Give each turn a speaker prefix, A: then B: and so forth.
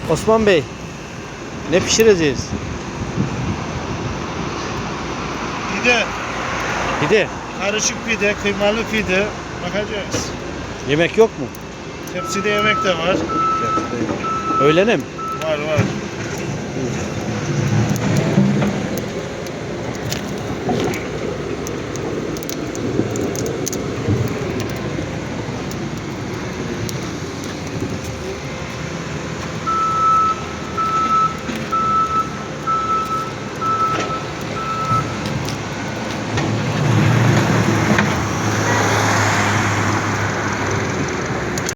A: Osman Bey, ne pişireceğiz?
B: Pide,
A: Pide.
B: karışık pide, kıymalı pide. Bakacağız.
A: Yemek yok mu?
B: Tepside yemek de var.
A: Öğlene mi?
B: Var.